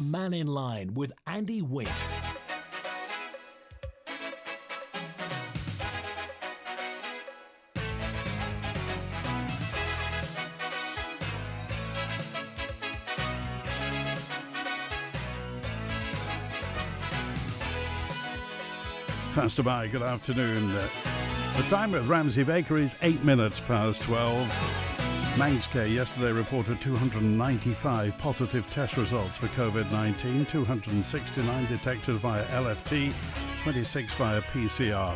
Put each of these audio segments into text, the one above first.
Mannin Line with Andy Witt. Faster by, good afternoon. The time at Ramsey Baker is 8 minutes past 12. Manx Care yesterday reported 295 positive test results for COVID-19, 269 detected via LFT, 26 via PCR.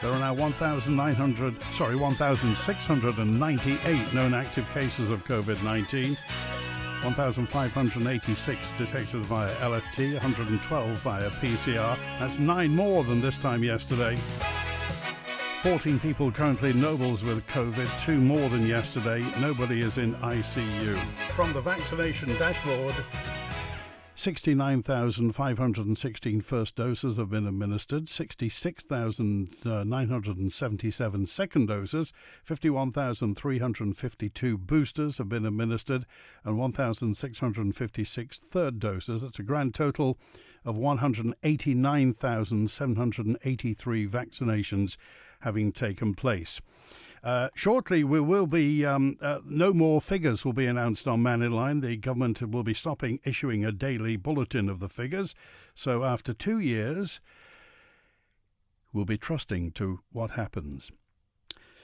There are now 1,698 known active cases of COVID-19, 1,586 detected via LFT, 112 via PCR. That's 9 more than this time yesterday. 14 people currently nobles with COVID, 2 more than yesterday. Nobody is in ICU. From the vaccination dashboard, 69,516 first doses have been administered, 66,977 second doses, 51,352 boosters have been administered, and 1,656 third doses. That's a grand total of 189,783 vaccinations having taken place. Shortly, we will be no more figures will be announced on Mannin Line. The government will be stopping issuing a daily bulletin of the figures. So after 2 years, we'll be trusting to what happens.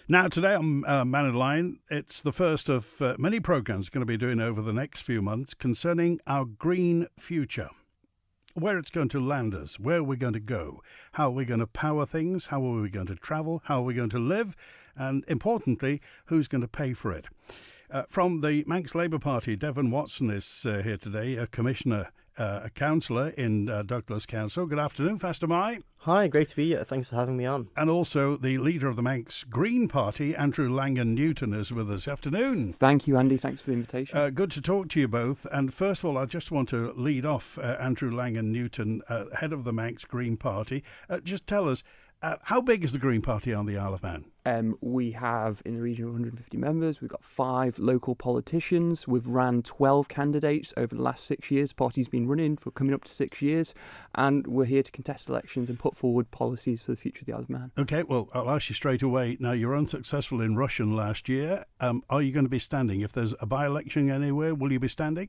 Now, today on Mannin Line, it's the first of many programmes we're going to be doing over the next few months concerning our green future. Where it's going to land us, where we're going to go, how we're going to power things, how are we going to travel, how are we going to live, and importantly, who's going to pay for it. From the Manx Labour Party, Devon Watson is here today, a commissioner, a councillor in Douglas Council. Good afternoon, Faster Mai. Hi, great to be here. Thanks for having me on. And also the leader of the Manx Green Party, Andrew Langan-Newton, is with us. Afternoon. Thank you, Andy. Thanks for the invitation. Good to talk to you both. And first of all, I just want to lead off Andrew Langan-Newton, head of the Manx Green Party. Just tell us, how big is the Green Party on the Isle of Man? We have in the region of 150 members. We've got 5 local politicians. We've ran 12 candidates over the last 6 years. The party's been running for coming up to 6 years. And we're here to contest elections and put forward policies for the future of the Isle of Man. OK, well, I'll ask you straight away. Now, you're unsuccessful in Russian last year. Are you going to be standing? If there's a by-election anywhere, will you be standing?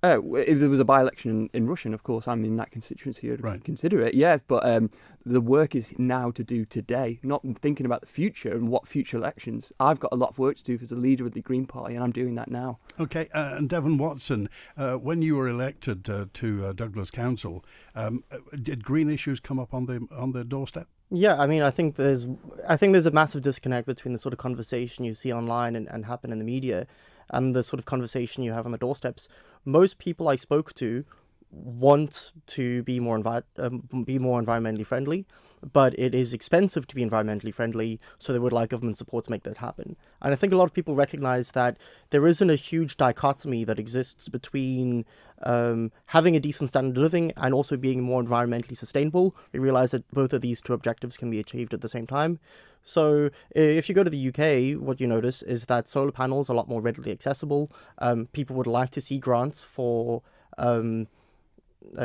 If there was a by-election in Russian, of course, I'm in that constituency, I'd consider it, yeah. But the work is now to do today, not thinking about the future and what future elections. I've got a lot of work to do as a leader of the Green Party, and I'm doing that now. OK, and Devon Watson, when you were elected to Douglas Council, did green issues come up on the doorstep? Yeah, I mean, I think there's a massive disconnect between the sort of conversation you see online and happen in the media and the sort of conversation you have on the doorsteps. Most people I spoke to want to be more environmentally friendly, but it is expensive to be environmentally friendly, so they would like government support to make that happen. And I think a lot of people recognize that there isn't a huge dichotomy that exists between having a decent standard of living and also being more environmentally sustainable. We realize that both of these two objectives can be achieved at the same time. So if you go to the UK, what you notice is that solar panels are a lot more readily accessible. People would like to see grants for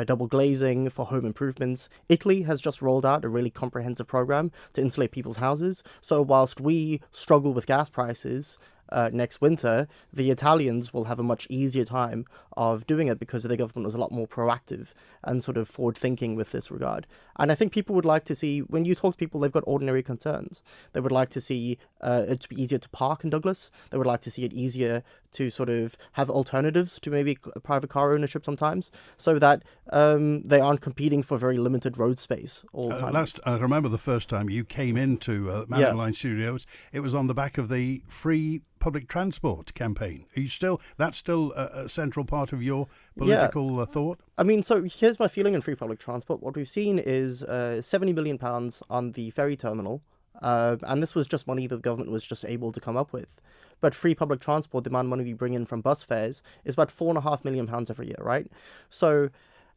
double glazing, for home improvements. Italy has just rolled out a really comprehensive program to insulate people's houses. So whilst we struggle with gas prices next winter, the Italians will have a much easier time of doing it because their government was a lot more proactive and sort of forward-thinking with this regard. And I think people would like to see, when you talk to people, they've got ordinary concerns. They would like to see it to be easier to park in Douglas. They would like to see it easier to sort of have alternatives to maybe private car ownership sometimes, so that they aren't competing for very limited road space all the time. I remember the first time you came into Mannin Line Studios, it was on the back of the free public transport campaign. Are you that's still a central part of your political thought? I mean, so here's my feeling on free public transport. What we've seen is £70 million on the ferry terminal, and this was just money that the government was just able to come up with. But free public transport, the amount of money we bring in from bus fares, is about £4.5 million every year, right? So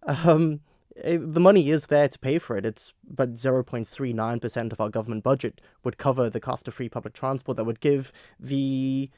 the money is there to pay for it. It's but 0.39% of our government budget would cover the cost of free public transport. That would give the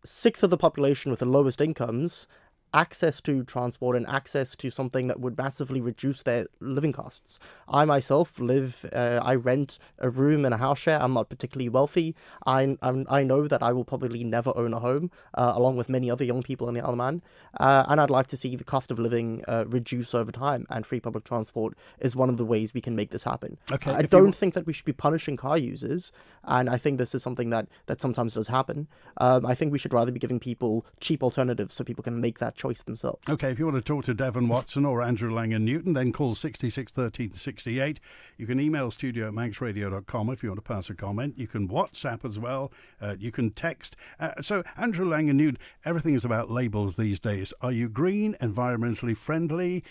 sixth of the population with the lowest incomes access to transport and access to something that would massively reduce their living costs. I myself I rent a room in a house share. I'm not particularly wealthy. I know that I will probably never own a home, along with many other young people in the Isle of Man. And I'd like to see the cost of living reduce over time, and free public transport is one of the ways we can make this happen. Okay, I don't think that we should be punishing car users, and I think this is something that sometimes does happen. I think we should rather be giving people cheap alternatives so people can make that choice themselves. Okay, if you want to talk to Devon Watson or Andrew Langan-Newton, then call 66 13 68. You can email studio@manxradio.com if you want to pass a comment. You can WhatsApp as well. You can text. So, Andrew Langan-Newton, everything is about labels these days. Are you green, environmentally friendly?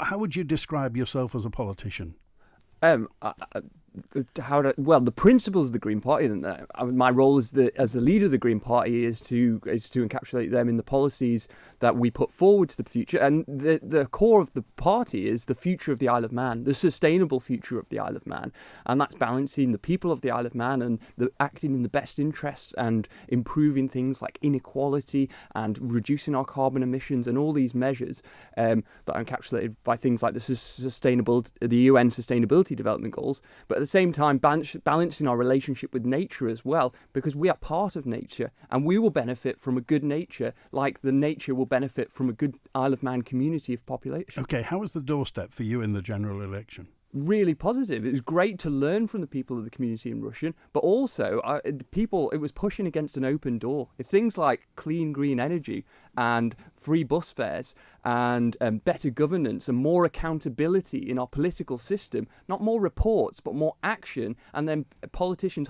How would you describe yourself as a politician? The principles of the Green Party, my role as the leader of the Green Party is to encapsulate them in the policies that we put forward to the future. And the core of the party is the future of the Isle of Man, the sustainable future of the Isle of Man. And that's balancing the people of the Isle of Man and acting in the best interests and improving things like inequality and reducing our carbon emissions and all these measures that are encapsulated by things like the UN Sustainability Development Goals. But at the same time, balancing our relationship with nature as well, because we are part of nature and we will benefit from a good nature like the nature will benefit from a good Isle of Man community of population. Okay, how was the doorstep for you in the general election? Really positive. It was great to learn from the people of the community in Rushen, but also it was pushing against an open door. If things like clean green energy and free bus fares and better governance and more accountability in our political system, not more reports but more action, and then politicians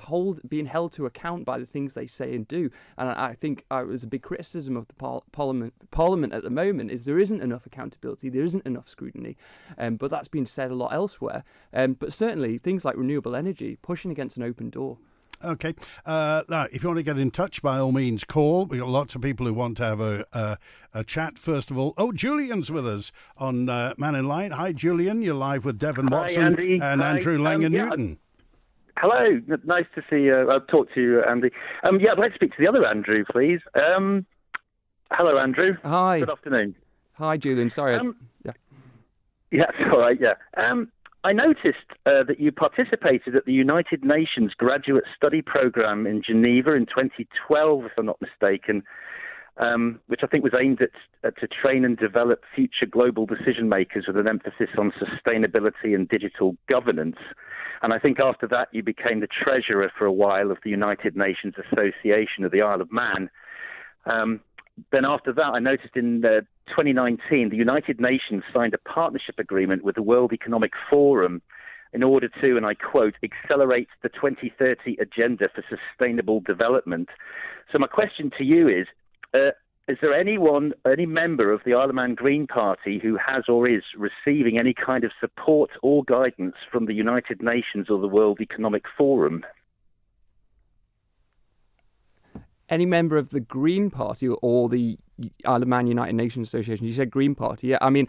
being held to account by the things they say and do. And I think it was a big criticism of the Parliament at the moment is there isn't enough accountability, there isn't enough scrutiny, but that's been said a lot elsewhere. But certainly things like renewable energy, pushing against an open door. Okay. Now, if you want to get in touch, by all means, call. We've got lots of people who want to have a chat. First of all, Julian's with us on Mannin Line. Hi, Julian. You're live with Devon Watson Andy. and Andrew Langan-Newton. Hello. Nice to see you. I'll talk to you, Andy. I'd like to speak to the other Andrew, please. Hello, Andrew. Hi. Good afternoon. Hi, Julian. Sorry. Yeah, it's all right, yeah. I noticed that you participated at the United Nations Graduate Study Programme in Geneva in 2012, if I'm not mistaken, which I think was aimed at to train and develop future global decision makers with an emphasis on sustainability and digital governance. And I think after that you became the treasurer for a while of the United Nations Association of the Isle of Man. Then after that, I noticed in 2019, the United Nations signed a partnership agreement with the World Economic Forum in order to, and I quote, accelerate the 2030 agenda for sustainable development. So my question to you is there any member of the Isle of Man Green Party who has or is receiving any kind of support or guidance from the United Nations or the World Economic Forum? Any member of the Green Party or the Isle of Man United Nations Association? You said Green Party. Yeah, I mean,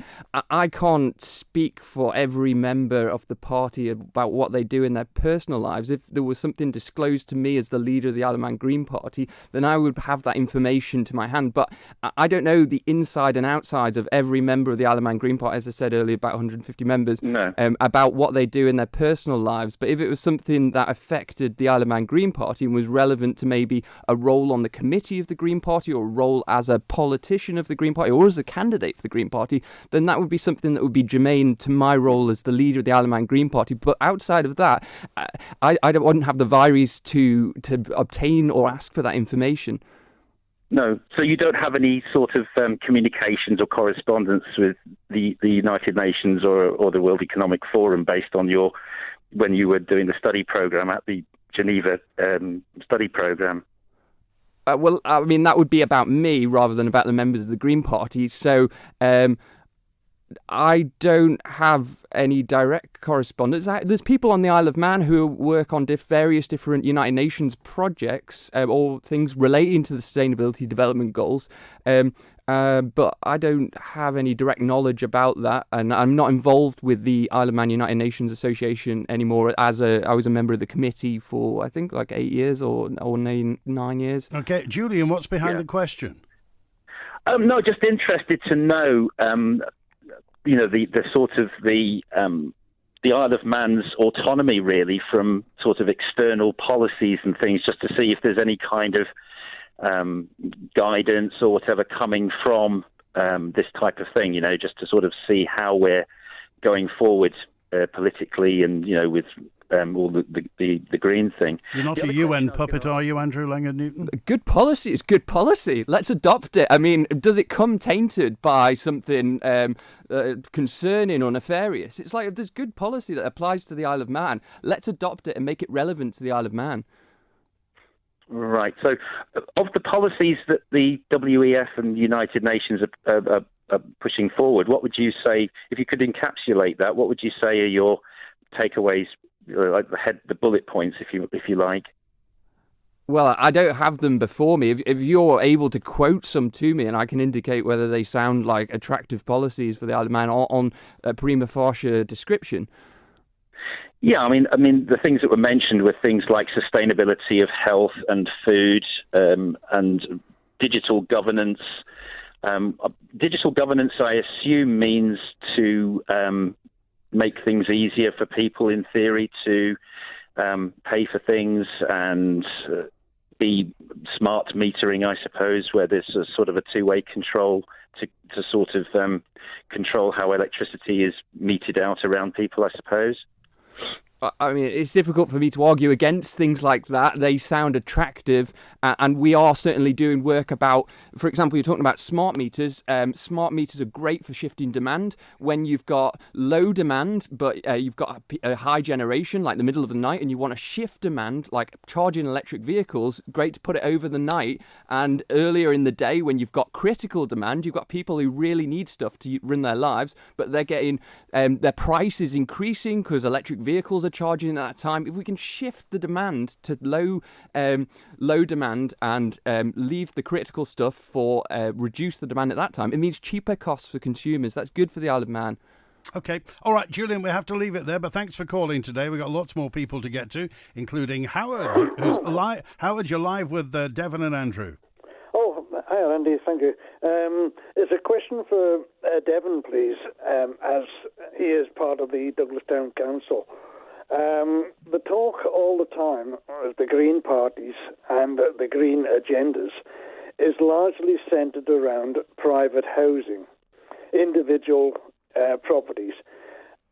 I can't speak for every member of the party about what they do in their personal lives. If there was something disclosed to me as the leader of the Isle of Man Green Party, then I would have that information to my hand. But I don't know the inside and outsides of every member of the Isle of Man Green Party, as I said earlier, about 150 members, about what they do in their personal lives. But if it was something that affected the Isle of Man Green Party and was relevant to maybe a role on the committee of the Green Party or a role as a politician of the Green Party or as a candidate for the Green Party, then that would be something that would be germane to my role as the leader of the Isle of Man Green Party. But outside of that, I wouldn't have the vires to obtain or ask for that information. No. So you don't have any sort of communications or correspondence with the United Nations or the World Economic Forum based on when you were doing the study program at the Geneva study program? Well, I mean, that would be about me rather than about the members of the Green Party. So I don't have any direct correspondence. There's people on the Isle of Man who work on various different United Nations projects or things relating to the Sustainability Development Goals. But I don't have any direct knowledge about that, and I'm not involved with the Isle of Man United Nations Association anymore. I was a member of the committee for I think like 8 years or 9 years. Okay, Julian, what's behind the question? No, just interested to know, the sort of the Isle of Man's autonomy, really, from sort of external policies and things, just to see if there's any kind of guidance or whatever coming from this type of thing, just to sort of see how we're going forward politically and, with all the green thing. You're not a UN puppet, are you, Andrew Langan-Newton? Good policy is good policy. Let's adopt it. I mean, does it come tainted by something concerning or nefarious? It's like, if there's good policy that applies to the Isle of Man, let's adopt it and make it relevant to the Isle of Man. Right. So, of the policies that the WEF and the United Nations are pushing forward, what would you say, if you could encapsulate that, what would you say are your takeaways, like the bullet points, if you like? Well, I don't have them before me. If you're able to quote some to me, and I can indicate whether they sound like attractive policies for the Isle of Man on a prima facie description. Yeah, I mean, the things that were mentioned were things like sustainability of health and food, and digital governance. Digital governance, I assume, means to make things easier for people, in theory, to pay for things and be smart metering, I suppose, where there's a sort of a two-way control to sort of control how electricity is meted out around people, I suppose. I mean, it's difficult for me to argue against things like that. They sound attractive, and we are certainly doing work about, for example, you're talking about smart meters. Smart meters are great for shifting demand. When you've got low demand, but you've got a high generation, like the middle of the night, and you want to shift demand, like charging electric vehicles, great to put it over the night. And earlier in the day, when you've got critical demand, you've got people who really need stuff to run their lives, but they're getting their price is increasing because electric vehicles are charging at that time. If we can shift the demand to low demand and leave the critical stuff for reduce the demand at that time, it means cheaper costs for consumers. That's good for the Isle of Man. Okay. All right, Julian, we have to leave it there, but thanks for calling today. We've got lots more people to get to, including Howard, who's live. Howard, you're live with Devon and Andrew. Oh, hi, Andy. Thank you. It's a question for Devon, please, as he is part of the Douglas Town Council. The talk all the time of the Green parties and the Green agendas is largely centred around private housing, individual properties.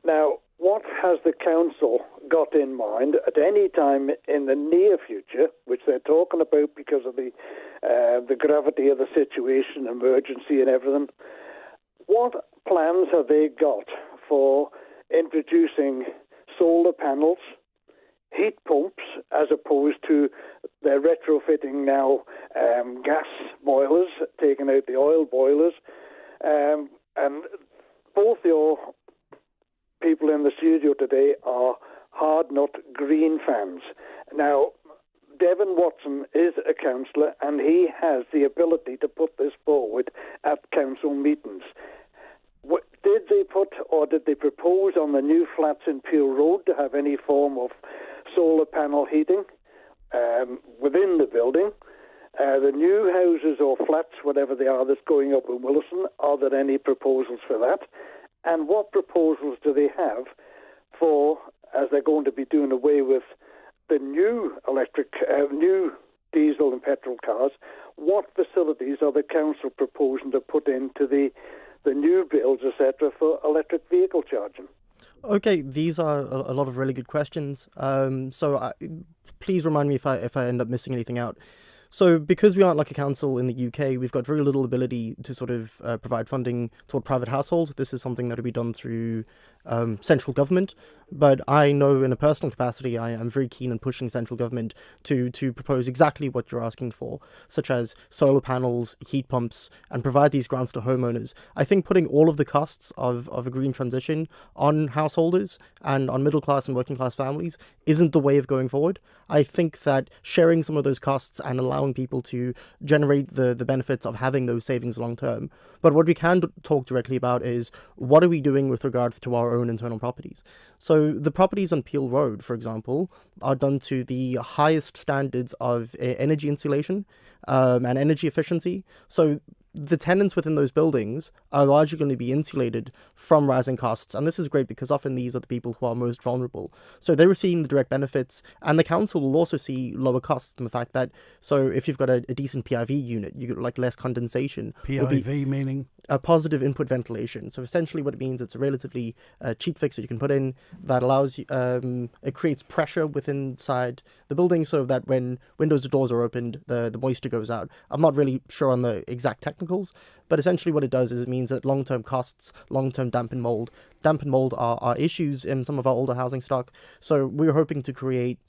Now, what has the council got in mind at any time in the near future, which they're talking about because of the gravity of the situation, emergency and everything? What plans have they got for introducing solar panels, heat pumps, as opposed to they're retrofitting now gas boilers, taking out the oil boilers, and both your people in the studio today are hard-nut green fans. Now, Devon Watson is a councillor, and he has the ability to put this forward at council meetings. Did they put or did they propose on the new flats in Peel Road to have any form of solar panel heating within the building? The new houses or flats, whatever they are, that's going up in Willesden, are there any proposals for that? And what proposals do they have for, as they're going to be doing away with the new new diesel and petrol cars, what facilities are the council proposing to put into the new builds, etc., for electric vehicle charging? Okay, these are a lot of really good questions. Please remind me if I end up missing anything out. So because we aren't like a council in the UK, we've got very little ability to sort of provide funding toward private households. This is something that will be done through central government. But I know in a personal capacity, I am very keen on pushing central government to propose exactly what you're asking for, such as solar panels, heat pumps, and provide these grants to homeowners. I think putting all of the costs of a green transition on householders and on middle class and working class families isn't the way of going forward. I think that sharing some of those costs and allowing people to generate the benefits of having those savings long term. But what we can talk directly about is what are we doing with regards to our own internal properties. So the properties on Peel Road, for example, are done to the highest standards of energy insulation and energy efficiency. So the tenants within those buildings are largely going to be insulated from rising costs. And this is great because often these are the people who are most vulnerable. So they're receiving the direct benefits, and the council will also see lower costs in the fact that, so if you've got a decent PIV unit, you get like less condensation. PIV meaning? A positive input ventilation. So essentially what it means, it's a relatively cheap fix that you can put in that allows you, it creates pressure within inside the building so that when windows and doors are opened, the moisture goes out. I'm not really sure on the exact technicals, but essentially what it does is it means that long-term costs, long-term damp and mold are issues in some of our older housing stock. So we're hoping to create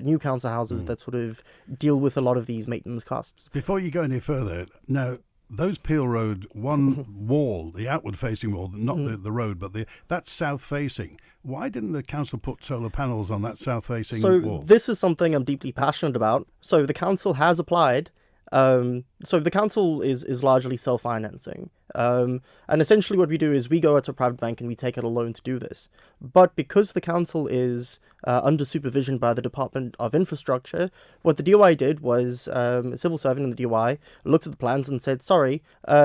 new council houses that sort of deal with a lot of these maintenance costs. Before you go any further, now, those Peel Road, one wall, the outward-facing wall, not the road, but that's south-facing. Why didn't the council put solar panels on that south-facing wall? So this is something I'm deeply passionate about. So the council has applied. So the council is largely self-financing. And essentially what we do is we go out to a private bank and we take out a loan to do this. But because the council is under supervision by the Department of Infrastructure, what the DOI did was a civil servant in the DOI looked at the plans and said, sorry,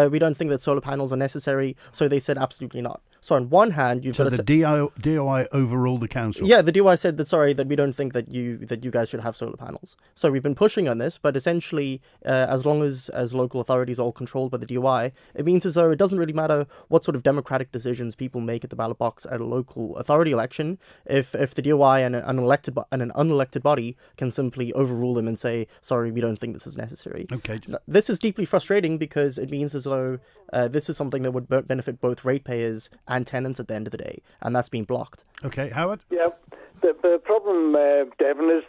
we don't think that solar panels are necessary. So they said absolutely not. So on one hand, you've got the DOI overruled the council. Yeah, the DOI said that sorry, that we don't think that you guys should have solar panels. So we've been pushing on this, but essentially, as long as local authorities are all controlled by the DOI, it means as though it doesn't really matter what sort of democratic decisions people make at the ballot box at a local authority election. If the DOI and an unelected body can simply overrule them and say sorry, we don't think this is necessary. Okay. This is deeply frustrating because it means as though this is something that would benefit both ratepayers and tenants at the end of the day, and that's been blocked. Okay, Howard? Yeah, the problem, Devon, is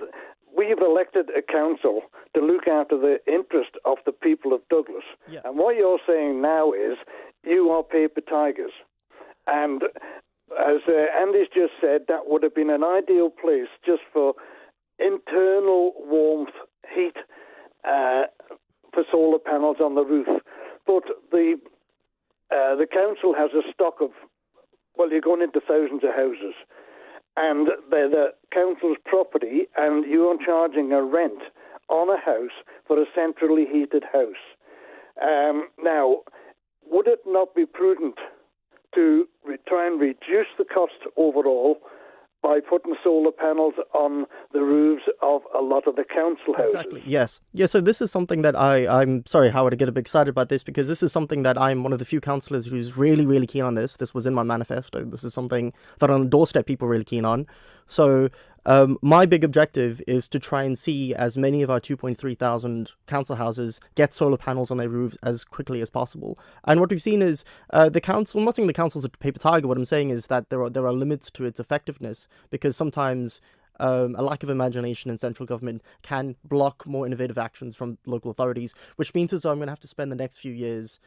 we've elected a council to look after the interest of the people of Douglas. Yeah. And what you're saying now is you are paper tigers. And as Andy's just said, that would have been an ideal place just for internal warmth, heat, for solar panels on the roof. But the council has a stock of, well, you're going into thousands of houses, and they're the council's property, and you are charging a rent on a house for a centrally heated house. Now, would it not be prudent to try and reduce the cost overall by putting solar panels on the roofs of a lot of the council houses? Exactly, yes. Yeah, so this is something that I'm sorry, Howard, to get a bit excited about this, because this is something that I'm one of the few councillors who's really, really keen on this. This was in my manifesto. This is something that on the doorstep people are really keen on. So my big objective is to try and see as many of our 2.3 thousand council houses get solar panels on their roofs as quickly as possible. And what we've seen is the council, I'm not saying the council's a paper tiger, what I'm saying is that there are limits to its effectiveness, because sometimes a lack of imagination in central government can block more innovative actions from local authorities, which means as though I'm going to have to spend the next few years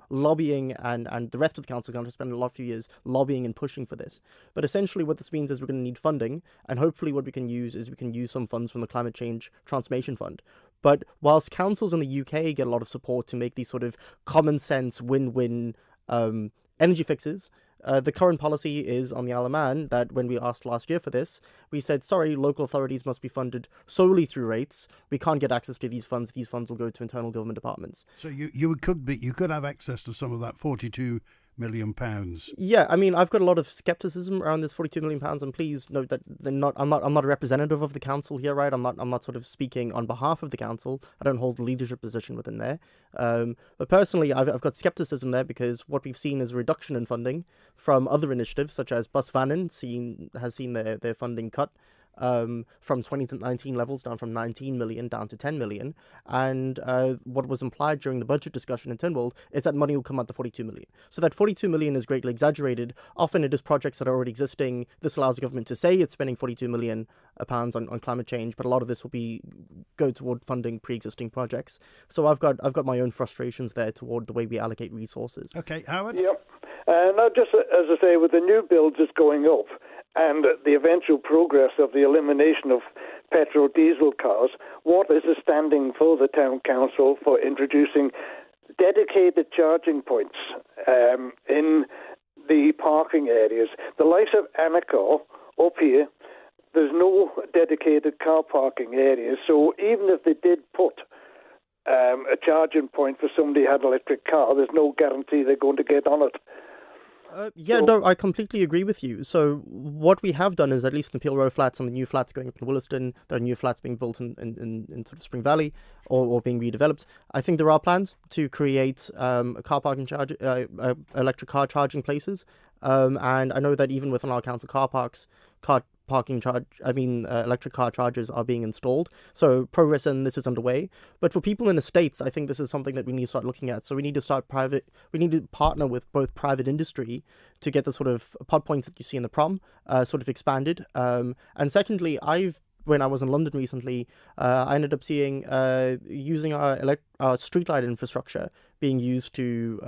lobbying, and the rest of the council going to spend a lot of few years lobbying and pushing for this. But essentially what this means is we're going to need funding, and hopefully what we can use is we can use some funds from the Climate Change Transformation Fund. But whilst councils in the UK get a lot of support to make these sort of common sense win-win energy fixes, the current policy is on the Isle of Man that when we asked last year for this, we said, sorry, local authorities must be funded solely through rates. We can't get access to these funds. These funds will go to internal government departments. So you could have access to some of that £42 million. Yeah, I mean, I've got a lot of skepticism around this £42 million, and please note that I'm not a representative of the council here, right? I'm not sort of speaking on behalf of the council. I don't hold a leadership position within there. But personally, I've got skepticism there, because what we've seen is a reduction in funding from other initiatives, such as Mannin has seen their funding cut from 2019 levels, down from 19 million down to 10 million. And what was implied during the budget discussion in Tynwald is that money will come out the 42 million. So that 42 million is greatly exaggerated. Often it is projects that are already existing. This allows the government to say it's spending 42 million pounds on climate change, but a lot of this will go toward funding pre-existing projects. So I've got my own frustrations there toward the way we allocate resources. Okay, Howard? Yep. Now, just as I say, with the new builds is going up, and the eventual progress of the elimination of petrol diesel cars, what is the standing for the town council for introducing dedicated charging points in the parking areas? The likes of Anacor up here, there's no dedicated car parking areas, so even if they did put a charging point for somebody who had an electric car, there's no guarantee they're going to get on it. No, I completely agree with you. So what we have done is, at least in the Peel Row flats and the new flats going up in Williston, there are new flats being built in sort of Spring Valley or being redeveloped. I think there are plans to create car parking charge, electric car charging places. And I know that even within our council car parks, electric car chargers are being installed. So progress in this is underway. But for people in the States, I think this is something that we need to start looking at. So we need to partner with both private industry to get the sort of pod points that you see in the prom sort of expanded. And secondly, when I was in London recently, I ended up seeing using our streetlight infrastructure being used to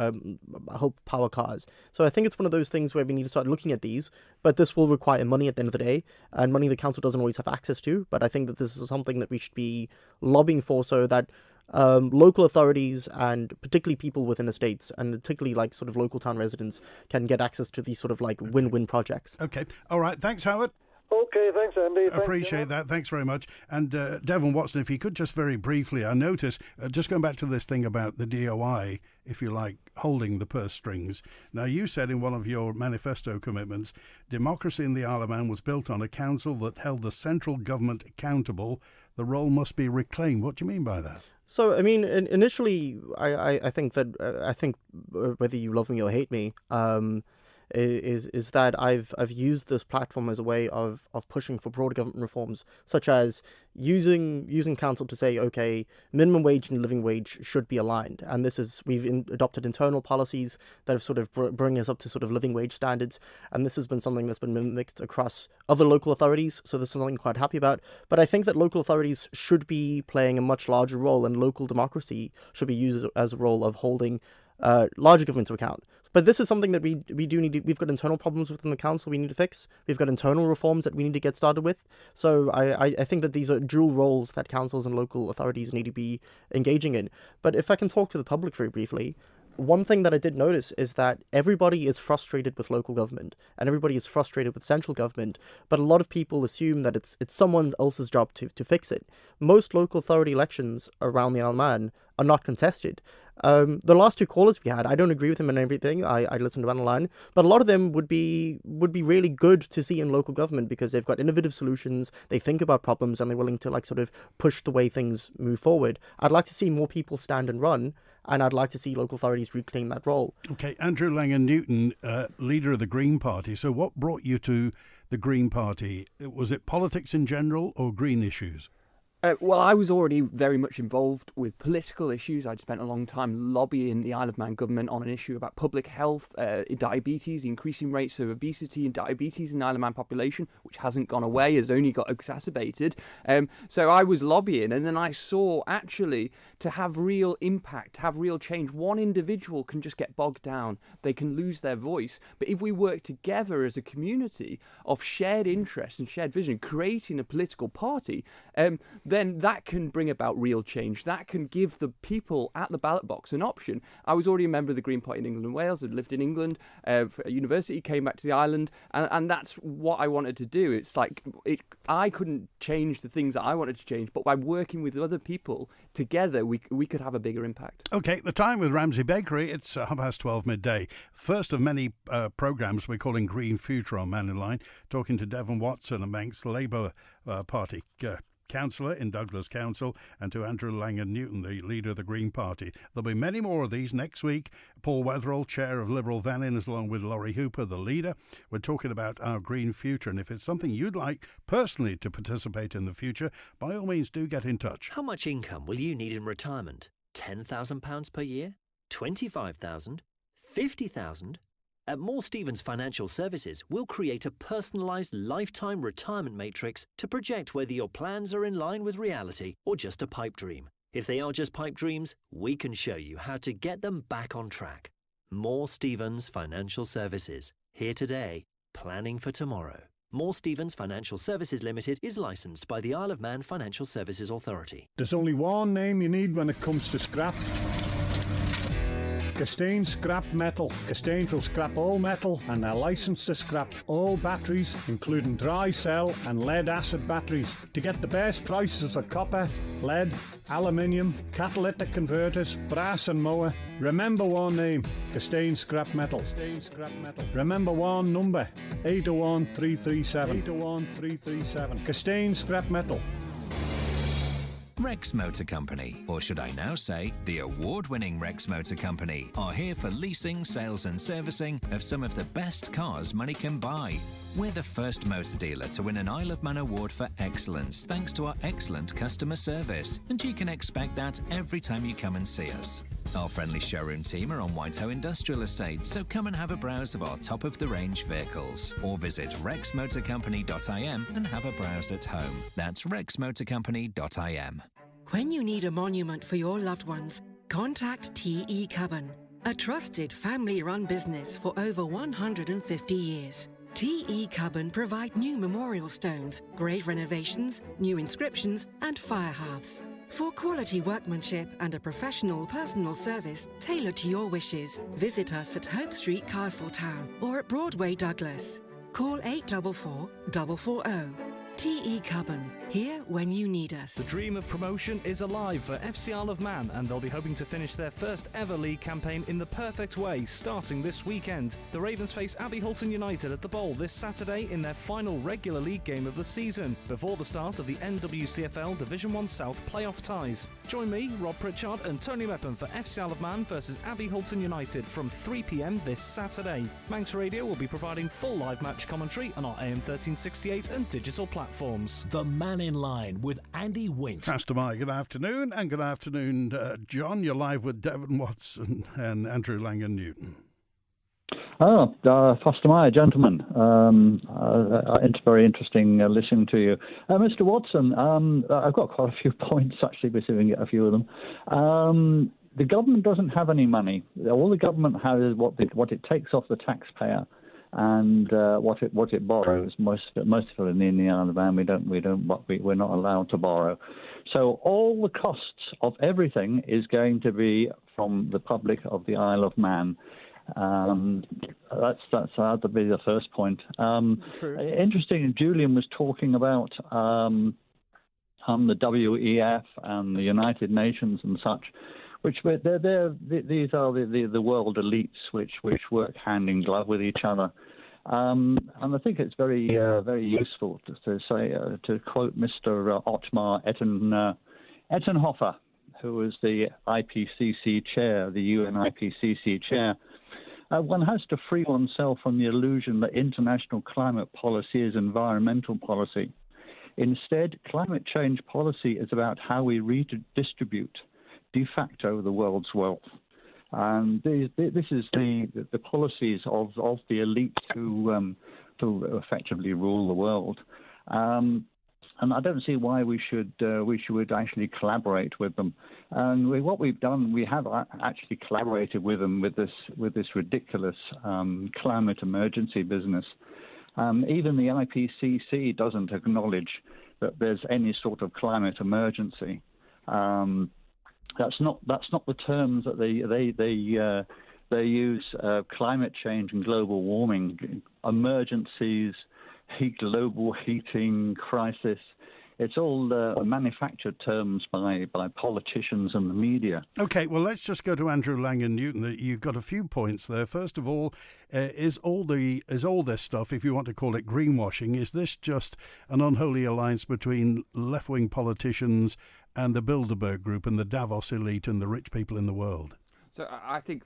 help power cars. So I think it's one of those things where we need to start looking at these, but this will require money at the end of the day, and money the council doesn't always have access to. But I think that this is something that we should be lobbying for, so that local authorities and particularly people within the states, and particularly like sort of local town residents, can get access to these sort of like win-win projects. Okay. All right. Thanks, Howard. Okay, thanks, Andy. Appreciate that. Thanks very much. And Devon Watson, if you could just very briefly, I noticed, just going back to this thing about the DOI, if you like, holding the purse strings. Now, you said in one of your manifesto commitments, democracy in the Isle of Man was built on a council that held the central government accountable. The role must be reclaimed. What do you mean by that? So, I mean, initially, I think whether you love me or hate me, is that I've used this platform as a way of pushing for broader government reforms, such as using council to say, okay, minimum wage and living wage should be aligned, and we've adopted internal policies that have sort of bring us up to sort of living wage standards, and this has been something that's been mimicked across other local authorities. So this is something I'm quite happy about. But I think that local authorities should be playing a much larger role, and local democracy should be used as a role of holding larger government to account. But this is something that we do need to, we've got internal problems within the council we need to fix. We've got internal reforms that we need to get started with. So I think that these are dual roles that councils and local authorities need to be engaging in. But if I can talk to the public very briefly, one thing that I did notice is that everybody is frustrated with local government and everybody is frustrated with central government, but a lot of people assume that it's someone else's job to fix it. Most local authority elections around the Isle of Man are not contested. The last two callers we had, I don't agree with them on everything. I listened to online, but a lot of them would be really good to see in local government because they've got innovative solutions, they think about problems, and they're willing to like sort of push the way things move forward. I'd like to see more people stand and run, and I'd like to see local authorities reclaim that role. Okay, Andrew Langan-Newton, leader of the Green Party. So what brought you to the Green Party? Was it politics in general or green issues? Well, I was already very much involved with political issues. I'd spent a long time lobbying the Isle of Man government on an issue about public health, diabetes, the increasing rates of obesity and diabetes in the Isle of Man population, which hasn't gone away, has only got exacerbated. So I was lobbying, and then I saw actually to have real impact, to have real change, one individual can just get bogged down. They can lose their voice. But if we work together as a community of shared interest and shared vision, creating a political party, then that can bring about real change. That can give the people at the ballot box an option. I was already a member of the Green Party in England and Wales. I'd lived in England for a university, came back to the island, and that's what I wanted to do. It's like I couldn't change the things that I wanted to change, but by working with other people together, we could have a bigger impact. Okay, the time with Ramsey Bakery, it's 12:30 midday. First of many programmes we're calling Green Future on Mannin Line, talking to Devon Watson, a Manx Labour Party councillor in Douglas Council, and to Andrew Langan-Newton, the leader of the Green Party. There'll be many more of these next week. Paul Wetherall, chair of Liberal Mannin, is along with Laurie Hooper, the leader. We're talking about our green future, and if it's something you'd like personally to participate in the future, by all means do get in touch. How much income will you need in retirement? £10,000 per year? £25,000? £50,000? At Moore Stephens Financial Services, we'll create a personalised lifetime retirement matrix to project whether your plans are in line with reality or just a pipe dream. If they are just pipe dreams, we can show you how to get them back on track. Moore Stephens Financial Services. Here today, planning for tomorrow. Moore Stephens Financial Services Limited is licensed by the Isle of Man Financial Services Authority. There's only one name you need when it comes to scrap. Castaigne Scrap Metal. Castaigne will scrap all metal and are licensed to scrap all batteries, including dry cell and lead-acid batteries, to get the best prices of copper, lead, aluminium, catalytic converters, brass and mower. Remember one name, Castaigne Scrap Metal. Castaigne Scrap Metal. Remember one number, 801 337. 801 337. Castaigne Scrap Metal. Rex Motor Company, or should I now say, the award-winning Rex Motor Company, are here for leasing, sales and servicing of some of the best cars money can buy. We're the first motor dealer to win an Isle of Man award for excellence thanks to our excellent customer service, and you can expect that every time you come and see us. Our friendly showroom team are on Whitehall Industrial Estate, so come and have a browse of our top-of-the-range vehicles, or visit rexmotorcompany.im and have a browse at home. That's rexmotorcompany.im. When you need a monument for your loved ones, contact T.E. Cubban, a trusted family-run business for over 150 years. T.E. Cubban provide new memorial stones, grave renovations, new inscriptions and fire hearths. For quality workmanship and a professional personal service tailored to your wishes, visit us at Hope Street, Castletown, or at Broadway, Douglas. Call 844 440. T.E. Cubban, here when you need us. The dream of promotion is alive for FC Isle of Man, and they'll be hoping to finish their first ever league campaign in the perfect way, starting this weekend. The Ravens face Abbey Hulton United at the Bowl this Saturday in their final regular league game of the season, before the start of the NWCFL Division 1 South playoff ties. Join me, Rob Pritchard and Tony Mepham for FC Isle of Man versus Abbey Hulton United from 3 p.m. this Saturday. Manx Radio will be providing full live match commentary on our AM 1368 and digital platforms. The Man in Line with Andy Wint. Pastor Mike, good afternoon, and good afternoon, John. You're live with Devon Watson and Andrew Langan-Newton. Pastor Meyer, gentlemen. It's very interesting listening to you. Mr. Watson, I've got quite a few points, actually, we're seeing a few of them. The government doesn't have any money. All the government has is what it takes off the taxpayer and what it borrows. Most of it in the Isle of Man, we're not allowed to borrow. So all the costs of everything is going to be from the public of the Isle of Man. That's to be the first point. Interesting. Julian was talking about the WEF and the United Nations and such, which these are the world elites which work hand in glove with each other. And I think it's very useful to quote Mr. Ottmar Ettenhofer, who was the IPCC chair, the UN IPCC chair. One has to free oneself from the illusion that international climate policy is environmental policy. Instead, climate change policy is about how we redistribute de facto the world's wealth. And this is the policies of the elite who effectively rule the world. And I don't see why we should actually collaborate with them. And what we've done, we have actually collaborated with them with this ridiculous climate emergency business. Even the IPCC doesn't acknowledge that there's any sort of climate emergency. That's not the terms that they use. Climate change and global warming, emergencies, global heating crisis. It's all manufactured terms by politicians and the media. Okay, well, let's just go to Andrew Langan-Newton. You've got a few points there. First of all, is all this stuff, if you want to call it greenwashing, is this just an unholy alliance between left-wing politicians and the Bilderberg Group and the Davos elite and the rich people in the world? So I think,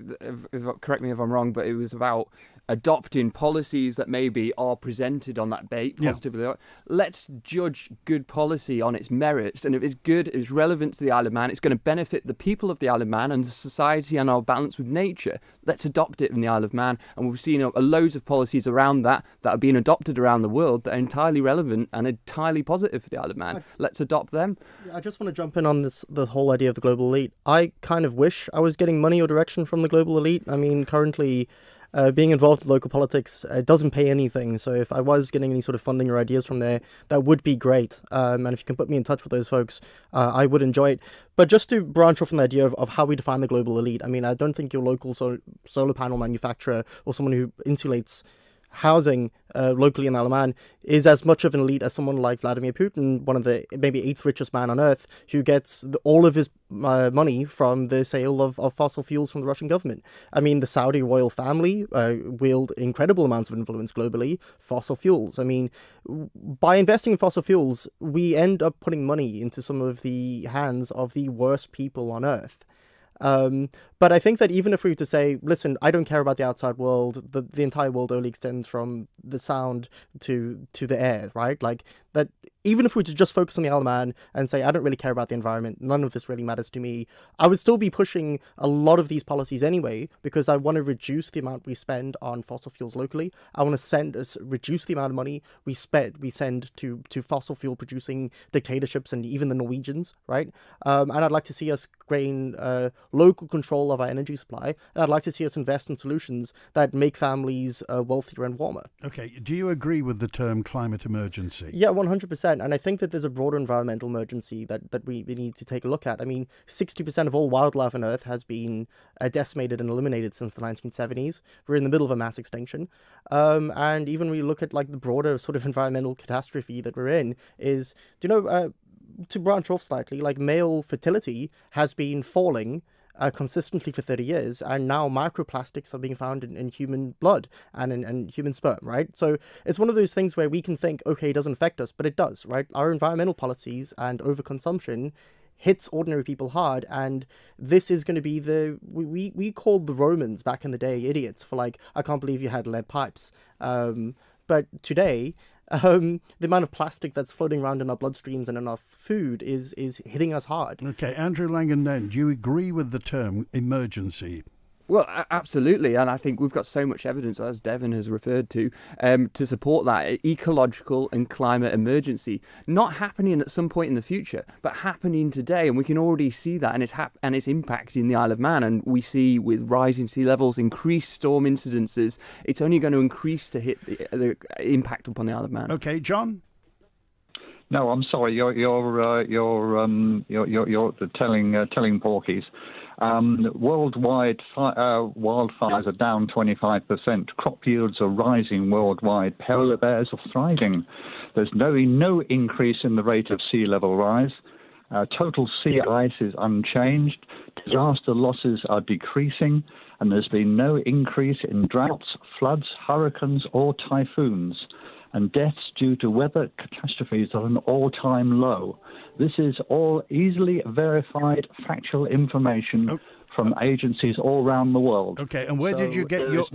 correct me if I'm wrong, but it was about adopting policies that maybe are presented on that bait positively. Yeah. Let's judge good policy on its merits, and if it's good, it's relevant to the Isle of Man, it's going to benefit the people of the Isle of Man and society and our balance with nature. Let's adopt it in the Isle of Man, and we've seen loads of policies around that are being adopted around the world that are entirely relevant and entirely positive for the Isle of Man. Let's adopt them. I just want to jump in on the whole idea of the global elite. I kind of wish I was getting money or direction from the global elite. I mean, currently being involved in local politics doesn't pay anything. So if I was getting any sort of funding or ideas from there, that would be great. And if you can put me in touch with those folks, I would enjoy it. But just to branch off from the idea of how we define the global elite, I mean, I don't think your local solar panel manufacturer or someone who insulates housing locally in the Isle of Man is as much of an elite as someone like Vladimir Putin, one of the maybe 8th richest man on earth, who gets all of his money from the sale of fossil fuels from the Russian government. I mean, the Saudi royal family wield incredible amounts of influence globally. Fossil fuels. I mean, by investing in fossil fuels, we end up putting money into some of the hands of the worst people on earth. But I think that even if we were to say, listen, I don't care about the outside world, the entire world only extends from the sound to the air, right? Like that, even if we were to just focus on the Isle of Man and say, I don't really care about the environment, none of this really matters to me, I would still be pushing a lot of these policies anyway, because I want to reduce the amount we spend on fossil fuels locally. I want to reduce the amount of money we send to fossil fuel producing dictatorships and even the Norwegians, right? And I'd like to see us gain local control of our energy supply, and I'd like to see us invest in solutions that make families wealthier and warmer. Okay, do you agree with the term climate emergency? Yeah, 100%. And I think that there's a broader environmental emergency that we need to take a look at. I mean, 60% of all wildlife on Earth has been decimated and eliminated since the 1970s. We're in the middle of a mass extinction. And even when you look at like the broader sort of environmental catastrophe that we're in is, to branch off slightly, like male fertility has been falling consistently for 30 years, and now microplastics are being found in human blood and in human sperm, right? So it's one of those things where we can think, okay, it doesn't affect us, but it does, right? Our environmental policies and overconsumption hits ordinary people hard, and this is going to be we called the Romans back in the day idiots for like, I can't believe you had lead pipes. But today, the amount of plastic that's floating around in our bloodstreams and in our food is hitting us hard. Okay, Andrew Langan-Newton, do you agree with the term emergency? Well, absolutely, and I think we've got so much evidence, as Devon has referred to support that ecological and climate emergency not happening at some point in the future, but happening today, and we can already see that, and it's impacting the Isle of Man, and we see with rising sea levels, increased storm incidences, it's only going to increase to hit the impact upon the Isle of Man. Okay, John. No, I'm sorry. You're telling porkies. Worldwide, wildfires are down 25%. Crop yields are rising worldwide. Polar bears are thriving. There's no increase in the rate of sea level rise. Total sea ice is unchanged. Disaster losses are decreasing, and there's been no increase in droughts, floods, hurricanes, or typhoons. And deaths due to weather catastrophes are an all-time low. This is all easily verified factual information from agencies all around the world. Okay, and where did you get your...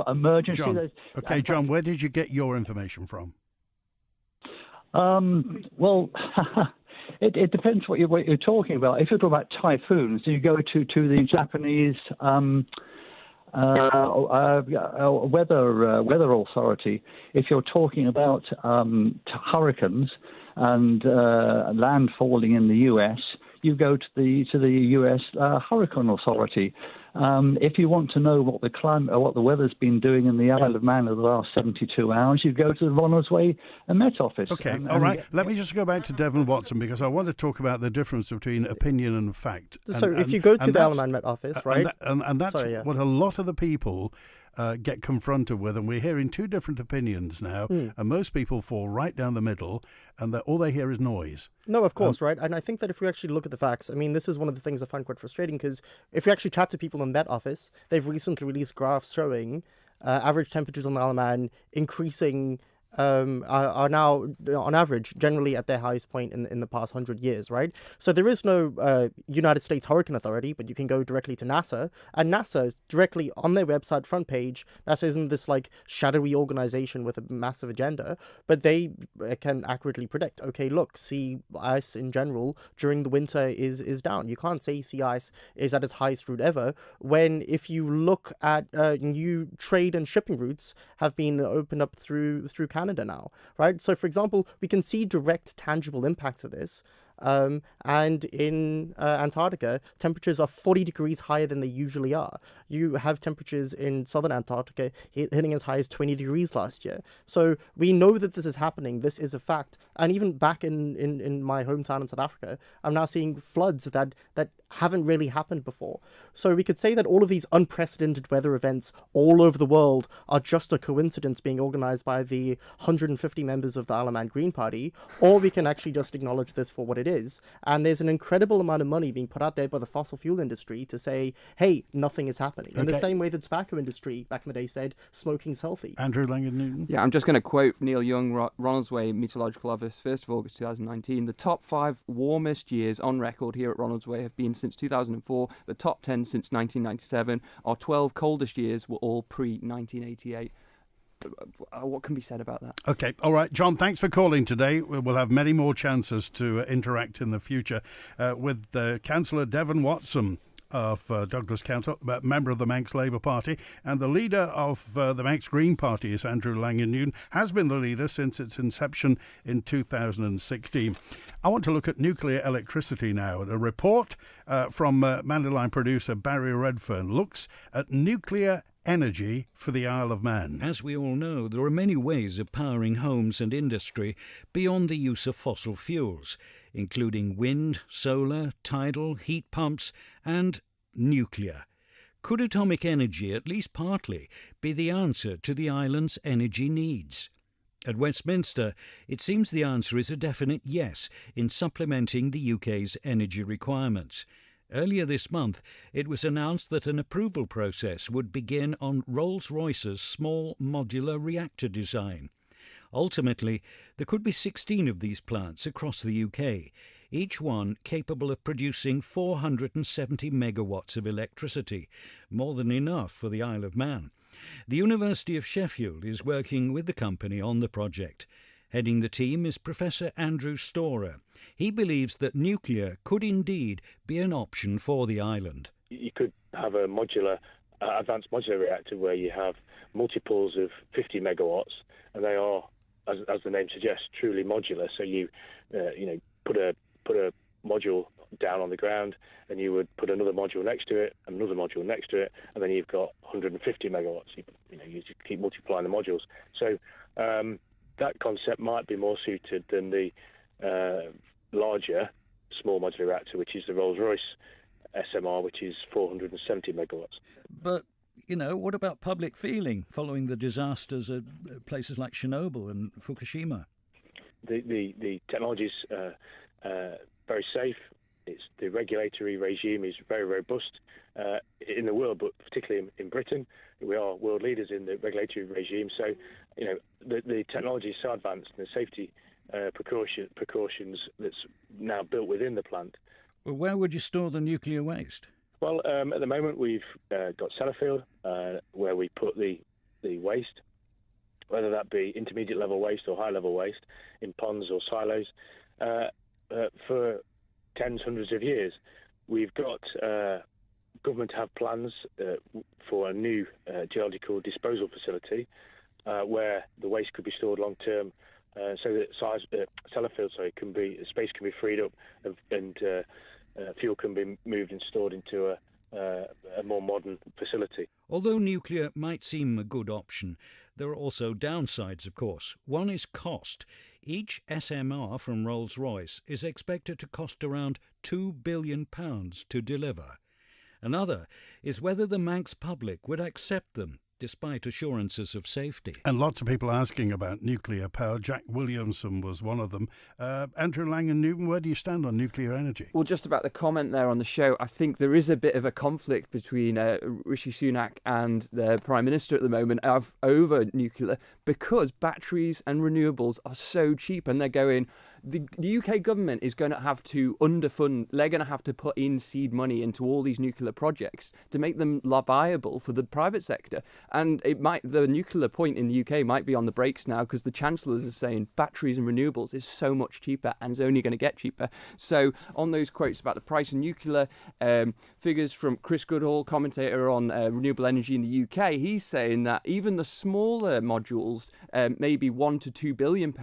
emergency. John, okay, John, where did you get your information from? Well, it depends what you're talking about. If you're talking about typhoons, you go to the Japanese... weather authority. If you're talking about hurricanes and land falling in the U.S., you go to the U.S. Hurricane Authority. If you want to know what the climate or what the weather's been doing in the Isle of Man over the last 72 hours, you go to the Ronaldsway Met Office. Okay, all right. Let me just go back to Devon Watson, because I want to talk about the difference between opinion and fact. So if you go to the Isle of Man Met Office, right? And that's what a lot of the people get confronted with, and we're hearing two different opinions now, and most people fall right down the middle, and all they hear is noise. No, of course, right? And I think that if we actually look at the facts, I mean, this is one of the things I find quite frustrating, because if we actually chat to people in that office, they've recently released graphs showing average temperatures on the Isle of Man increasing are now, on average, generally at their highest point in the past 100 years, right? So there is no United States Hurricane Authority, but you can go directly to NASA, and NASA is directly on their website front page. NASA isn't this like shadowy organization with a massive agenda, but they can accurately predict, okay, look, sea ice in general during the winter is down. You can't say sea ice is at its highest route ever, when if you look at new trade and shipping routes have been opened up through Canada now, right? So, for example, we can see direct, tangible impacts of this. And in Antarctica, temperatures are 40 degrees higher than they usually are. You have temperatures in southern Antarctica hitting as high as 20 degrees last year. So we know that this is happening. This is a fact. And even back in my hometown in South Africa, I'm now seeing floods that haven't really happened before. So we could say that all of these unprecedented weather events all over the world are just a coincidence being organised by the 150 members of the Isle of Man Green Party, or we can actually just acknowledge this for what it is. And there's an incredible amount of money being put out there by the fossil fuel industry to say, hey, nothing is happening. In the same way the tobacco industry back in the day said, smoking's healthy. Andrew Langan-Newton? Yeah, I'm just going to quote Neil Young, Ronaldsway Meteorological Office, 1st of August 2019. The top 5 warmest years on record here at Ronaldsway have been since 2004, the top 10 since 1997. Our 12 coldest years were all pre-1988. What can be said about that? Okay, all right, John, thanks for calling today. We'll have many more chances to interact in the future with Councillor Devon Watson of Douglas Council, member of the Manx Labour Party, and the leader of the Manx Green Party is Andrew Langan-Newton, has been the leader since its inception in 2016. I want to look at nuclear electricity now. A report from Mannin producer Barry Redfern looks at nuclear energy for the Isle of Man. As we all know, there are many ways of powering homes and industry beyond the use of fossil fuels, including wind, solar, tidal, heat pumps and nuclear. Could atomic energy, at least partly, be the answer to the island's energy needs? At Westminster, it seems the answer is a definite yes in supplementing the UK's energy requirements. Earlier this month, it was announced that an approval process would begin on Rolls-Royce's small modular reactor design. Ultimately, there could be 16 of these plants across the UK, each one capable of producing 470 megawatts of electricity, more than enough for the Isle of Man. The University of Sheffield is working with the company on the project. Heading the team is Professor Andrew Storer. He believes that nuclear could indeed be an option for the island. You could have a modular, advanced modular reactor where you have multiples of 50 megawatts, and they are, as the name suggests, truly modular. So you put a module down on the ground, and you would put another module next to it, another module next to it, and then you've got 150 megawatts. You just keep multiplying the modules. So that concept might be more suited than the larger small modular reactor, which is the Rolls-Royce SMR, which is 470 megawatts. But, what about public feeling following the disasters at places like Chernobyl and Fukushima? The technology is very safe. The regulatory regime is very robust in the world, but particularly in Britain. We are world leaders in the regulatory regime. So, the technology is so advanced, and the safety precautions that's now built within the plant. Well, where would you store the nuclear waste? Well, at the moment we've got Sellafield, where we put the waste, whether that be intermediate level waste or high level waste, in ponds or silos, for tens, hundreds of years. We've got government have plans for a new geological disposal facility where the waste could be stored long term, so that Sellafield, space can be freed up and fuel can be moved and stored into a more modern facility. Although nuclear might seem a good option, there are also downsides, of course. One is cost. Each SMR from Rolls-Royce is expected to cost around £2 billion to deliver. Another is whether the Manx public would accept them, despite assurances of safety. And lots of people asking about nuclear power. Jack Williamson was one of them. Andrew Langan-Newton, where do you stand on nuclear energy? Well, just about the comment there on the show, I think there is a bit of a conflict between Rishi Sunak and the Prime Minister at the moment over nuclear, because batteries and renewables are so cheap, and they're going... The UK government is going to have to underfund, they're going to have to put in seed money into all these nuclear projects to make them viable for the private sector. And the nuclear point in the UK might be on the brakes now because the chancellors are saying batteries and renewables is so much cheaper and is only going to get cheaper. So on those quotes about the price of nuclear, figures from Chris Goodall, commentator on renewable energy in the UK, he's saying that even the smaller modules, maybe £1 to £2 billion,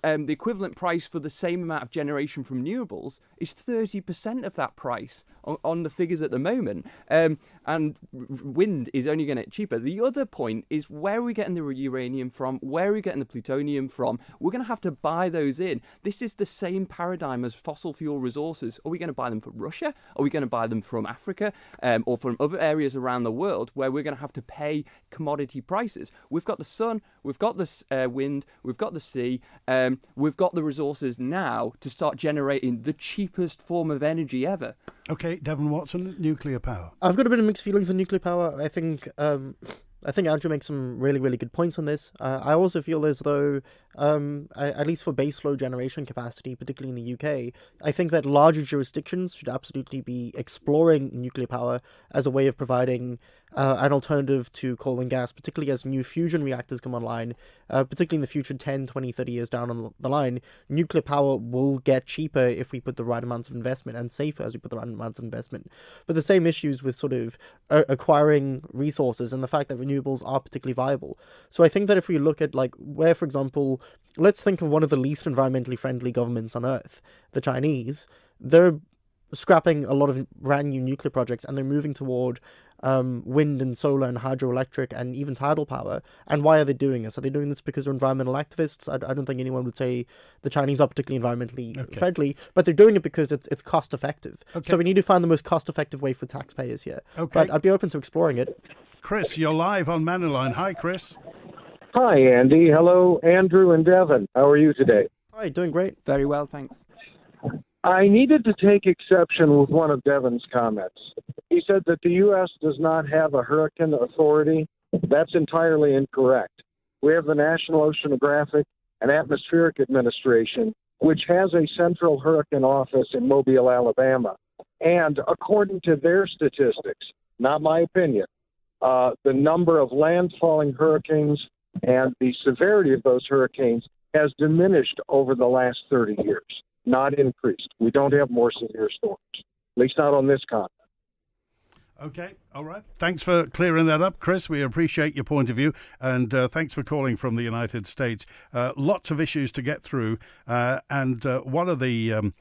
the equivalent price for the same amount of generation from renewables is 30% of that price on the figures at the moment. And wind is only going to get cheaper. The other point is, where are we getting the uranium from? Where are we getting the plutonium from? We're going to have to buy those in. This is the same paradigm as fossil fuel resources. Are we going to buy them from Russia? Are we going to buy them from Africa or from other areas around the world where we're going to have to pay commodity prices? We've got the sun, we've got the wind, we've got the sea, we've got the resources now to start generating the cheapest form of energy ever. Okay, Devon Watson, nuclear power. I've got a bit of mixed feelings on nuclear power. I think Andrew makes some really, really good points on this. I also feel as though, at least for baseload generation capacity, particularly in the UK, I think that larger jurisdictions should absolutely be exploring nuclear power as a way of providing an alternative to coal and gas, particularly as new fusion reactors come online, particularly in the future 10, 20, 30 years down on the line. Nuclear power will get cheaper if we put the right amounts of investment, and safer as we put the right amounts of investment. But the same issues with sort of acquiring resources and the fact that renewables are particularly viable. So I think that if we look at like where, for example, let's think of one of the least environmentally friendly governments on earth, the Chinese. They're scrapping a lot of brand new nuclear projects and they're moving toward wind and solar and hydroelectric and even tidal power. And why are they doing this? Are they doing this because they're environmental activists? I don't think anyone would say the Chinese are particularly environmentally friendly, but they're doing it because it's cost effective. So we need to find the most cost effective way for taxpayers here. But I'd be open to exploring it. Chris, you're live on Mannin Line. Hi, Chris. Hi, Andy. Hello, Andrew and Devon. How are you today? Hi, doing great. Very well, thanks. I needed to take exception with one of Devon's comments. He said that the U.S. does not have a hurricane authority. That's entirely incorrect. We have the National Oceanographic and Atmospheric Administration, which has a central hurricane office in Mobile, Alabama. And according to their statistics, not my opinion, the number of landfalling hurricanes and the severity of those hurricanes has diminished over the last 30 years, not increased. We don't have more severe storms, at least not on this continent. Okay, all right. Thanks for clearing that up, Chris. We appreciate your point of view, and thanks for calling from the United States. Lots of issues to get through, and one of the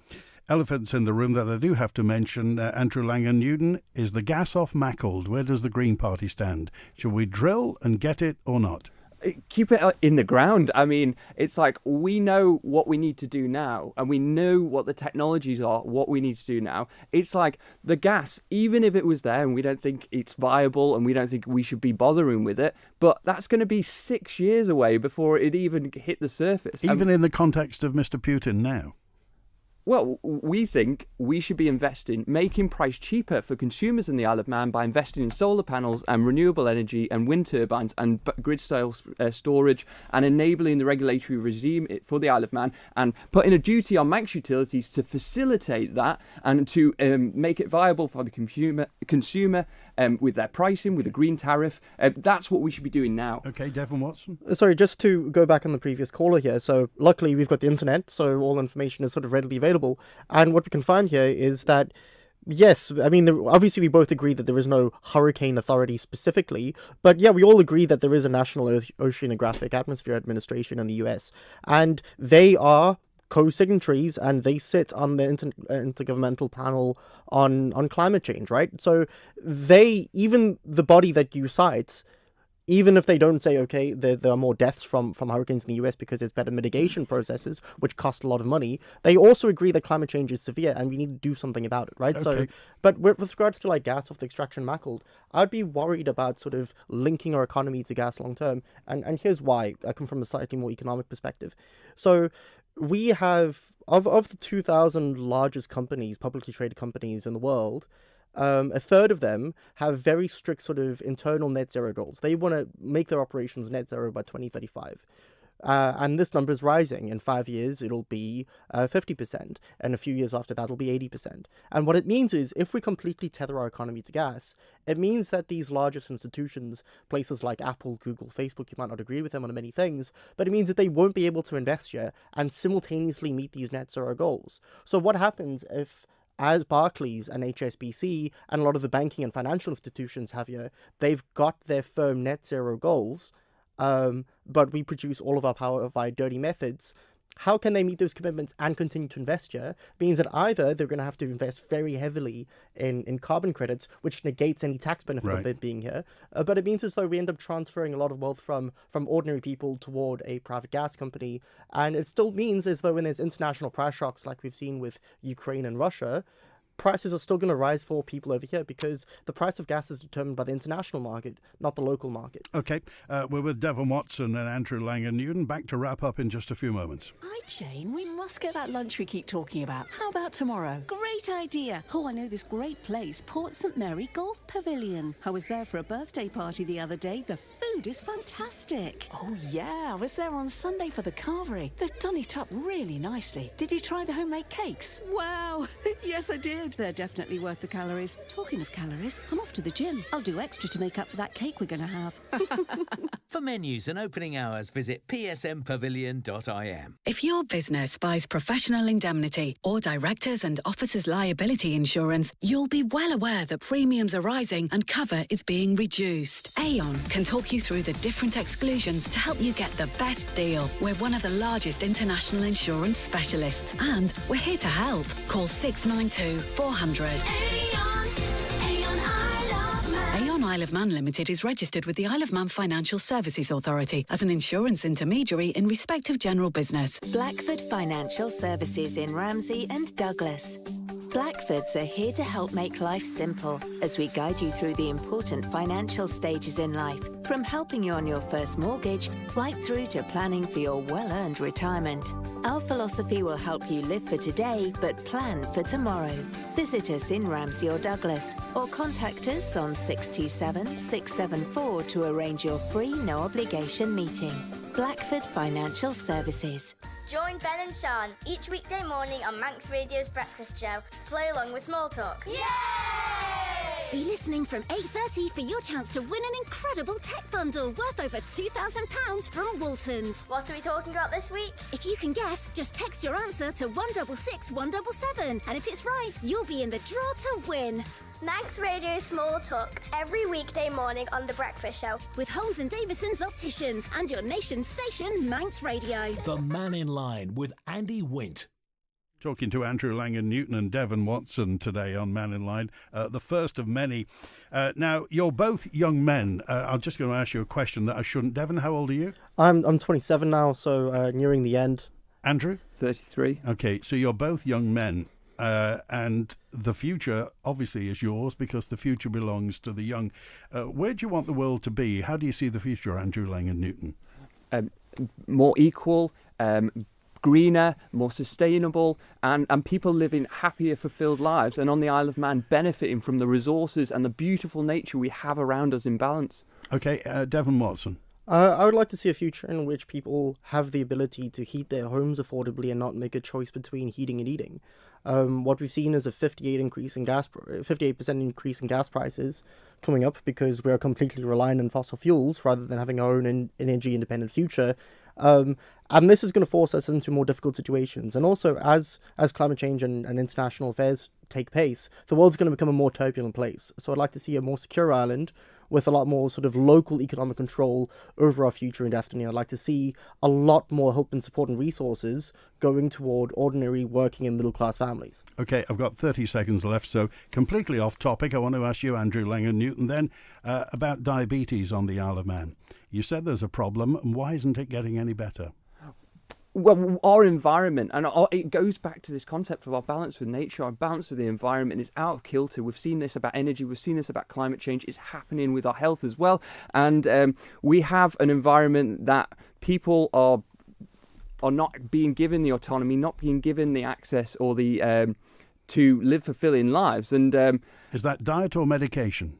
elephants in the room that I do have to mention, Andrew Langan-Newton, is the gas off Maccled. Where does the Green Party stand? Should we drill and get it or not? Keep it in the ground. I mean, it's like we know what we need to do now, and we know what the technologies are, what we need to do now. It's like the gas, even if it was there and we don't think it's viable and we don't think we should be bothering with it, but that's going to be 6 years away before it even hit the surface. Even in the context of Mr. Putin now? Well, we think we should be investing, making price cheaper for consumers in the Isle of Man by investing in solar panels and renewable energy and wind turbines and grid-style storage, and enabling the regulatory regime for the Isle of Man and putting a duty on Manx utilities to facilitate that and to make it viable for the consumer with their pricing, with a green tariff. That's what we should be doing now. Okay, Devon Watson. Sorry, just to go back on the previous caller here. So luckily we've got the internet, so all information is sort of readily available. And what we can find here is that, yes, I mean, obviously we both agree that there is no hurricane authority specifically, but yeah, we all agree that there is a National Oceanographic Atmosphere Administration in the US, and they are co-signatories and they sit on the intergovernmental panel on climate change, right? So even the body that you cite, even if they don't say, okay, there are more deaths from hurricanes in the US because there's better mitigation processes, which cost a lot of money, they also agree that climate change is severe and we need to do something about it, right? Okay. So, but with regards to like gas off the extraction Maccled, I'd be worried about sort of linking our economy to gas long term. And here's why. I come from a slightly more economic perspective. So we have, of the 2,000 largest companies, publicly traded companies in the world, a third of them have very strict sort of internal net zero goals. They want to make their operations net zero by 2035. And this number is rising. In 5 years, it'll be 50%. And a few years after that, it'll be 80%. And what it means is, if we completely tether our economy to gas, it means that these largest institutions, places like Apple, Google, Facebook, you might not agree with them on many things, but it means that they won't be able to invest here and simultaneously meet these net zero goals. So what happens if, as Barclays and HSBC and a lot of the banking and financial institutions have here, they've got their firm net zero goals, but we produce all of our power via dirty methods? How can they meet those commitments and continue to invest here? Means that either they're going to have to invest very heavily in carbon credits, which negates any tax benefit of them being here. But it means as though we end up transferring a lot of wealth from ordinary people toward a private gas company. And it still means as though when there's international price shocks like we've seen with Ukraine and Russia, prices are still going to rise for people over here because the price of gas is determined by the international market, not the local market. Okay, we're with Devon Watson and Andrew Langan-Newton. Back to wrap up in just a few moments. Hi, Jane. We must get that lunch we keep talking about. How about tomorrow? Great idea. Oh, I know this great place, Port St Mary Golf Pavilion. I was there for a birthday party the other day. The food is fantastic. Oh, yeah. I was there on Sunday for the carvery. They've done it up really nicely. Did you try the homemade cakes? Wow. Yes, I did. They're definitely worth the calories. Talking of calories, I'm off to the gym. I'll do extra to make up for that cake we're going to have. For menus and opening hours, visit psmpavilion.im. If your business buys professional indemnity or directors' and officers' liability insurance, you'll be well aware that premiums are rising and cover is being reduced. Aon can talk you through the different exclusions to help you get the best deal. We're one of the largest international insurance specialists, and we're here to help. Call 692 400. Aon Isle of Man Limited is registered with the Isle of Man Financial Services Authority as an insurance intermediary in respect of general business. Blackford Financial Services in Ramsey and Douglas. Blackfords are here to help make life simple as we guide you through the important financial stages in life, from helping you on your first mortgage right through to planning for your well-earned retirement. Our philosophy will help you live for today but plan for tomorrow. Visit us in Ramsey or Douglas or contact us on 627 674 to arrange your free no obligation meeting. Blackford Financial Services. Join Ben and Sean each weekday morning on Manx Radio's Breakfast Show to play along with Small Talk. Yay! Be listening from 8:30 for your chance to win an incredible tech bundle worth over £2,000 from Waltons. What are we talking about this week? If you can guess, just text your answer to 166 177, and if it's right, you'll be in the draw to win. Manx Radio Small Talk every weekday morning on The Breakfast Show with Holmes and Davison's Opticians and your nation's station, Manx Radio. The Mannin Line with Andy Wint. Talking to Andrew Langan-Newton and Devon Watson today on Mannin Line, the first of many. Now, you're both young men. I'm just going to ask you a question that I shouldn't. Devon, how old are you? I'm 27 now, so nearing the end. Andrew? 33. Okay, so you're both young men. And the future obviously is yours because the future belongs to the young. Where do you want the world to be? How do you see the future, Andrew Langan-Newton? More equal, greener, more sustainable, and people living happier, fulfilled lives, and on the Isle of Man benefiting from the resources and the beautiful nature we have around us in balance. Okay, Devon Watson. I would like to see a future in which people have the ability to heat their homes affordably and not make a choice between heating and eating. What we've seen is a 58% increase in gas prices coming up because we're completely reliant on fossil fuels rather than having our own energy independent future. And this is going to force us into more difficult situations. And also, as climate change and international affairs take pace, the world's going to become a more turbulent place. So I'd like to see a more secure island with a lot more sort of local economic control over our future and destiny. I'd like to see a lot more help and support and resources going toward ordinary working and middle class families. Okay, I've got 30 seconds left, so completely off topic. I want to ask you, Andrew Langan-Newton, then about diabetes on the Isle of Man. You said there's a problem, and why isn't it getting any better? Well, our environment, and it goes back to this concept of our balance with nature, our balance with the environment is out of kilter. We've seen this about energy, we've seen this about climate change. It's happening with our health as well. And we have an environment that people are not being given the autonomy, not being given the access or the to live fulfilling lives. And is that diet or medication?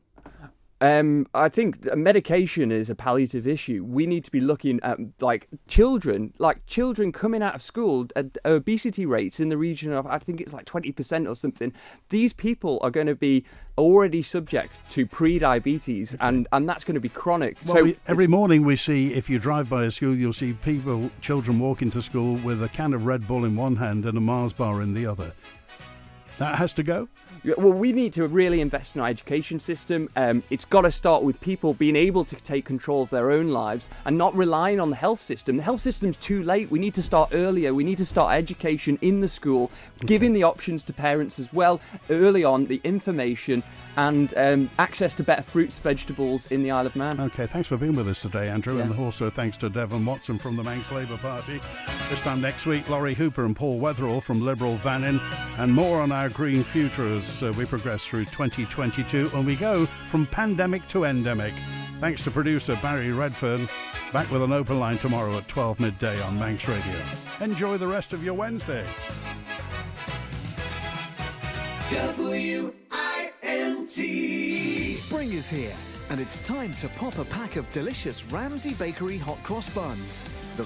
I think medication is a palliative issue. We need to be looking at children coming out of school at obesity rates in the region of, I think it's 20% or something. These people are going to be already subject to pre-diabetes, and that's going to be chronic. Well, every morning we see, if you drive by a school, you'll see children walking to school with a can of Red Bull in one hand and a Mars bar in the other. That has to go? Well, we need to really invest in our education system. It's got to start with people being able to take control of their own lives and not relying on the health system. The health system's too late. We need to start earlier. We need to start education in the school, giving the options to parents as well, early on, the information and access to better fruits, vegetables in the Isle of Man. OK, thanks for being with us today, Andrew, Yeah. and also thanks to Devon Watson from the Manx Labour Party. This time next week, Laurie Hooper and Paul Wetherall from Liberal Mannin, and more on our green future as we progress through 2022 and we go from pandemic to endemic. Thanks to producer Barry Redfern. Back with an open line tomorrow at 12 midday on Manx Radio. Enjoy the rest of your Wednesday. WINT. Spring is here, and it's time to pop a pack of delicious Ramsay Bakery hot cross buns. The